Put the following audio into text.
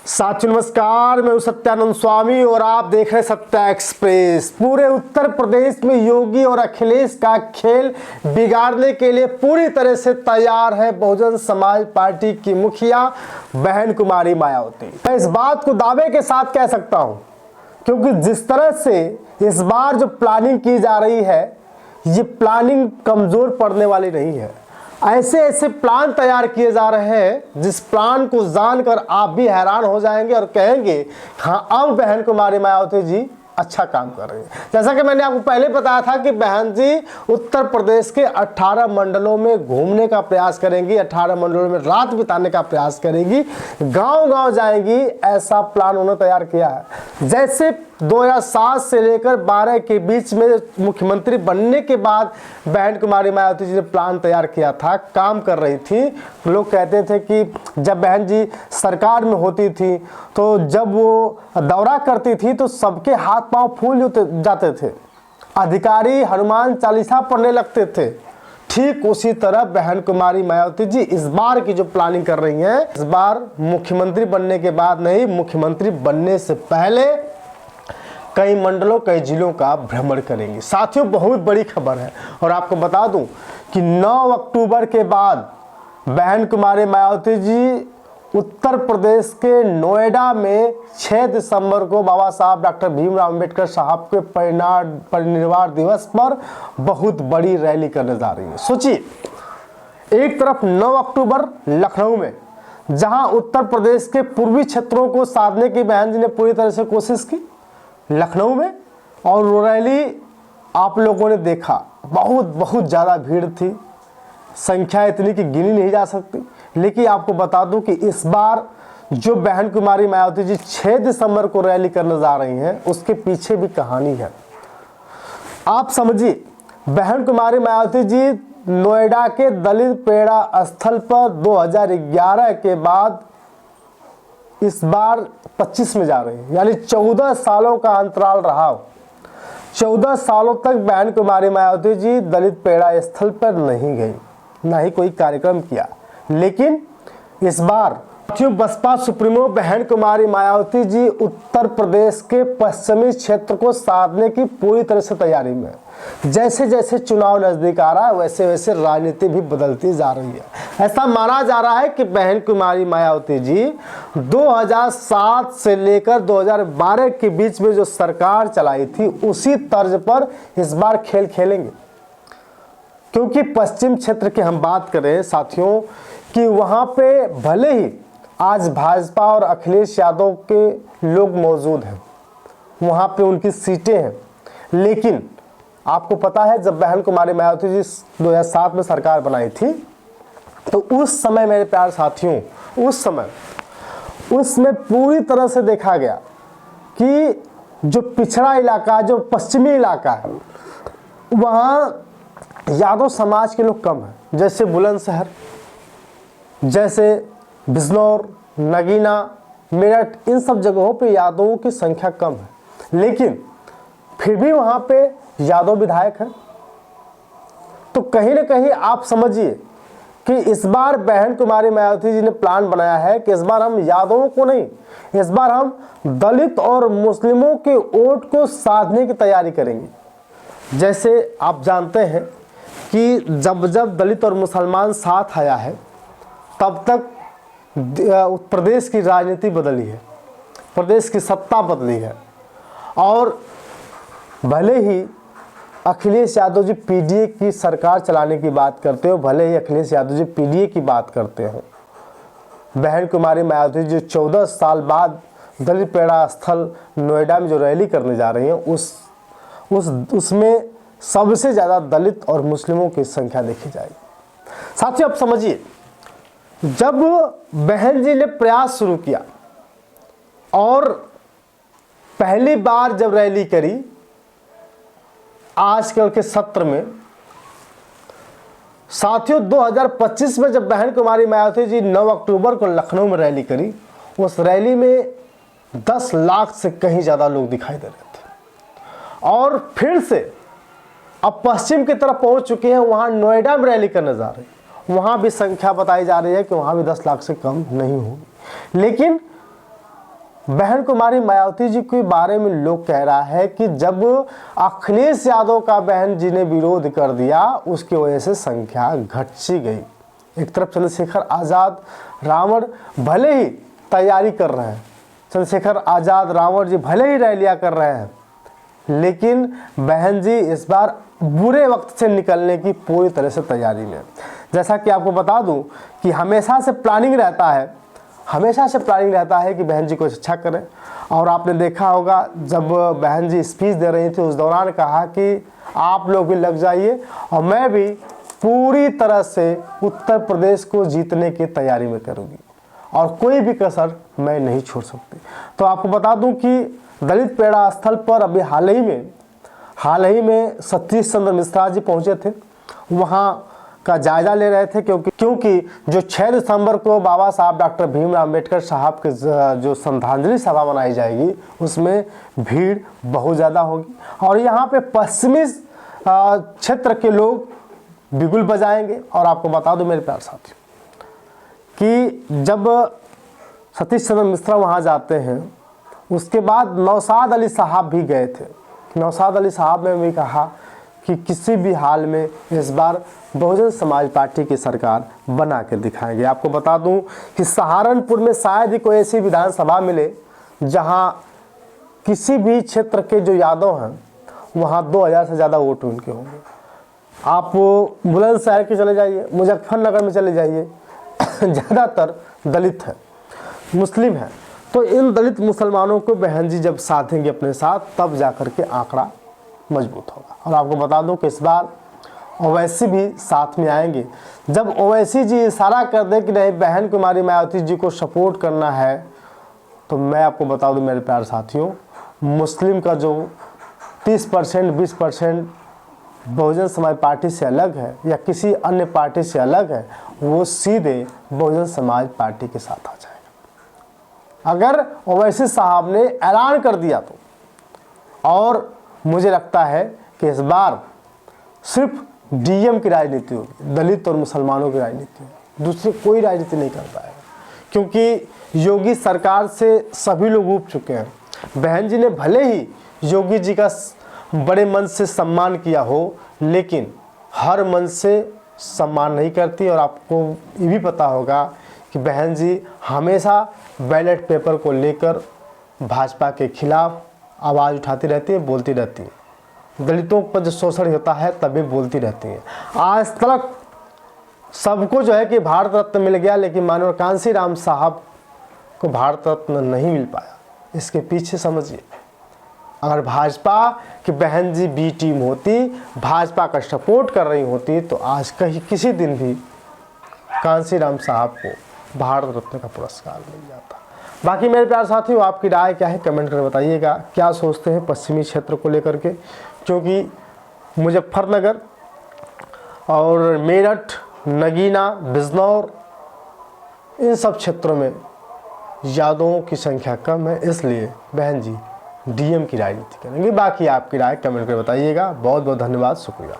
साथियों नमस्कार, मैं हूं सत्यानंद स्वामी और आप देख रहे हैं सत्या एक्सप्रेस। पूरे उत्तर प्रदेश में योगी और अखिलेश का खेल बिगाड़ने के लिए पूरी तरह से तैयार है बहुजन समाज पार्टी की मुखिया बहन कुमारी मायावती। मैं इस बात को दावे के साथ कह सकता हूं क्योंकि जिस तरह से इस बार जो प्लानिंग की जा रही है, ये प्लानिंग कमजोर पड़ने वाली नहीं है। ऐसे ऐसे प्लान तैयार किए जा रहे हैं जिस प्लान को जानकर आप भी हैरान हो जाएंगे और कहेंगे हाँ, अब बहन कुमारी मायावती जी अच्छा काम कर रही है। जैसा कि मैंने आपको पहले बताया था कि बहन जी उत्तर प्रदेश के 18 मंडलों में घूमने का प्रयास करेंगी, 18 मंडलों में रात बिताने का प्रयास करेंगी, गांव-गांव जाएंगी। ऐसा प्लान उन्होंने तैयार किया है। जैसे 2007 से लेकर 12 के बीच में मुख्यमंत्री बनने के बाद बहन कुमारी मायावती जी ने प्लान तैयार किया था, काम कर रही थी। लोग कहते थे कि जब बहन जी सरकार में होती थी तो जब वो दौरा करती थी तो सबके हाथ पांव फूल जाते थे, अधिकारी हनुमान चालीसा पढ़ने लगते थे। ठीक उसी तरह बहन कुमारी मायावती जी इस बार की जो प्लानिंग कर रही हैं, इस बार मुख्यमंत्री बनने के बाद नहीं, मुख्यमंत्री बनने से पहले कई मंडलों कई जिलों का भ्रमण करेंगे। साथियों, बहुत बड़ी खबर है और आपको बता दूं कि 9 अक्टूबर के बाद बहन कुमारी मायावती जी उत्तर प्रदेश के नोएडा में 6 दिसंबर को बाबा साहब डॉक्टर भीमराव अंबेडकर साहब के परिनिर्वाण दिवस पर बहुत बड़ी रैली करने जा रही है। सोचिए, एक तरफ 9 अक्टूबर लखनऊ में, जहां उत्तर प्रदेश के पूर्वी क्षेत्रों को साधने की बहन जी ने पूरी तरह से कोशिश की लखनऊ में, और वो रैली आप लोगों ने देखा, बहुत ज़्यादा भीड़ थी, संख्या इतनी कि गिनी नहीं जा सकती। लेकिन आपको बता दूं कि इस बार जो बहन कुमारी मायावती जी 6 दिसंबर को रैली करने जा रही हैं, उसके पीछे भी कहानी है। आप समझिए, बहन कुमारी मायावती जी नोएडा के दलित पेड़ा स्थल पर 2011 के बाद इस बार 25 में जा रही है, यानी 14 सालों का अंतराल रहा। 14 सालों तक बहन कुमारी मायावती जी दलित पेड़ा स्थल पर नहीं गई, ना ही कोई कार्यक्रम किया। लेकिन इस बार बसपा सुप्रीमो बहन कुमारी मायावती जी उत्तर प्रदेश के पश्चिमी क्षेत्र को साधने की पूरी तरह से तैयारी में। जैसे जैसे चुनाव नजदीक आ रहा है, वैसे वैसे राजनीति भी बदलती जा रही है। ऐसा माना जा रहा है कि बहन कुमारी मायावती जी 2007 से लेकर 2012 के बीच में जो सरकार चलाई थी, उसी तर्ज पर इस बार खेल खेलेंगे। क्योंकि पश्चिम क्षेत्र की हम बात करें साथियों, कि वहां पे भले ही आज भाजपा और अखिलेश यादव के लोग मौजूद हैं, वहां पे उनकी सीटें हैं, लेकिन आपको पता है जब बहन कुमारी मायावती जी 2007 में सरकार बनाई थी, तो उस समय मेरे प्यारे साथियों, उसमें पूरी तरह से देखा गया कि जो पिछड़ा इलाका, जो पश्चिमी इलाका है, वहां यादव समाज के लोग कम हैं। जैसे बुलंदशहर, जैसे बिजनौर, नगीना, मेरठ, इन सब जगहों पे यादवों की संख्या कम है, लेकिन फिर भी वहां पे यादव विधायक हैं। तो कहीं ना कहीं आप समझिए कि इस बार बहन कुमारी मायावती जी ने प्लान बनाया है कि इस बार हम यादवों को नहीं, इस बार हम दलित और मुस्लिमों के वोट को साधने की तैयारी करेंगे। जैसे आप जानते हैं कि जब जब दलित और मुसलमान साथ आया है, तब तक प्रदेश की राजनीति बदली है, प्रदेश की सत्ता बदली है। और भले ही अखिलेश यादव जी पीडीए की सरकार चलाने की बात करते हो, भले ही अखिलेश यादव जी पीडीए की बात करते हो, बहन कुमारी मायावती जी 14 साल बाद दलित पेड़ा स्थल नोएडा में जो रैली करने जा रही हैं, उसमें सबसे ज़्यादा दलित और मुस्लिमों की संख्या देखी जाएगी। साथियों, आप समझिए, जब बहन जी ने प्रयास शुरू किया और पहली बार जब रैली करी आजकल के सत्र में, साथियों 2025 में जब बहन कुमारी मायावती जी 9 अक्टूबर को लखनऊ में रैली करी, उस रैली में 10 लाख से कहीं ज़्यादा लोग दिखाई दे रहे थे। और फिर से अब पश्चिम की तरफ पहुंच चुके हैं, वहां नोएडा में रैली करने जा रहे हैं, वहां भी संख्या बताई जा रही है कि वहां भी 10 लाख से कम नहीं होगी। लेकिन बहन कुमारी मायावती जी के बारे में लोग कह रहा है कि जब अखिलेश यादव का बहन जी ने विरोध कर दिया उसकी वजह से संख्या घट सी गई। एक तरफ चंद्रशेखर आज़ाद रावण भले ही तैयारी कर रहे हैं, चंद्रशेखर आज़ाद रावण जी भले ही रैलियां कर रहे हैं, लेकिन बहन जी इस बार बुरे वक्त से निकलने की पूरी तरह से तैयारी में। जैसा कि आपको बता दूं कि हमेशा से प्लानिंग रहता है कि बहन जी को अच्छा करें। और आपने देखा होगा जब बहन जी स्पीच दे रही थी उस दौरान कहा कि आप लोग भी लग जाइए और मैं भी पूरी तरह से उत्तर प्रदेश को जीतने की तैयारी में करूंगी और कोई भी कसर मैं नहीं छोड़ सकती। तो आपको बता दूं कि दलित पेड़ा स्थल पर अभी हाल ही में सतीश चंद्र मिश्रा जी पहुंचे थे, वहाँ का जायजा ले रहे थे क्योंकि जो 6 दिसंबर को बाबा साहब डॉक्टर भीमराव अम्बेडकर साहब के जो श्रद्धांजलि सभा मनाई जाएगी उसमें भीड़ बहुत ज़्यादा होगी और यहाँ पे पश्चिमी क्षेत्र के लोग बिगुल बजाएंगे। और आपको बता दूं मेरे प्यारे साथी कि जब सतीश चंद्र मिश्रा वहाँ जाते हैं उसके बाद नौशाद अली साहब भी गए थे। नौशाद अली साहब ने भी कहा कि किसी भी हाल में इस बार बहुजन समाज पार्टी की सरकार बना के दिखाएंगे। आपको बता दूं कि सहारनपुर में शायद ही कोई ऐसी विधानसभा मिले जहां किसी भी क्षेत्र के जो यादव हैं वहां 2000 से ज़्यादा वोट उनके होंगे। आप बुलंदशहर के चले जाइए, मुजफ्फरनगर में चले जाइए, ज़्यादातर दलित है, मुस्लिम है। तो इन दलित मुसलमानों को बहन जी जब साधेंगे अपने साथ तब जाकर के आंकड़ा मजबूत होगा। और आपको बता दूं कि इस बार ओवैसी भी साथ में आएंगे। जब ओवैसी जी इशारा कर दे कि नहीं बहन कुमारी मायावती जी को सपोर्ट करना है तो मैं आपको बता दूं मेरे प्यारे साथियों, मुस्लिम का जो 30% 20% बहुजन समाज पार्टी से अलग है या किसी अन्य पार्टी से अलग है वो सीधे बहुजन समाज पार्टी के साथ आ जाएगा। अगर ओवैसी साहब ने ऐलान कर दिया तो। और मुझे लगता है कि इस बार सिर्फ डीएम की राजनीति होगी, दलित और मुसलमानों की राजनीति होगी, दूसरी कोई राजनीति नहीं कर पाएगा क्योंकि योगी सरकार से सभी लोग ऊब चुके हैं। बहन जी ने भले ही योगी जी का बड़े मन से सम्मान किया हो लेकिन हर मन से सम्मान नहीं करती। और आपको ये भी पता होगा कि बहन जी हमेशा बैलेट पेपर को लेकर भाजपा के खिलाफ आवाज़ उठाती रहती है, बोलती रहती है। दलितों पर जो शोषण होता है तभी बोलती रहती है। आज तक सबको जो है कि भारत रत्न मिल गया लेकिन माननीय कांशीराम साहब को भारत रत्न नहीं मिल पाया। इसके पीछे समझिए, अगर भाजपा की बहन जी बी टीम होती, भाजपा का सपोर्ट कर रही होती तो आज कहीं किसी दिन भी कांशीराम साहब को भारत रत्न का पुरस्कार मिल जाता। बाकी मेरे प्यारे साथियों आपकी राय क्या है कमेंट करके बताइएगा। क्या सोचते हैं पश्चिमी क्षेत्र को लेकर के, क्योंकि मुजफ्फरनगर और मेरठ, नगीना, बिजनौर इन सब क्षेत्रों में यादवों की संख्या कम है, इसलिए बहन जी डीएम की राजनीति करेंगे। बाकी आपकी राय कमेंट करके बताइएगा। बहुत बहुत धन्यवाद, शुक्रिया।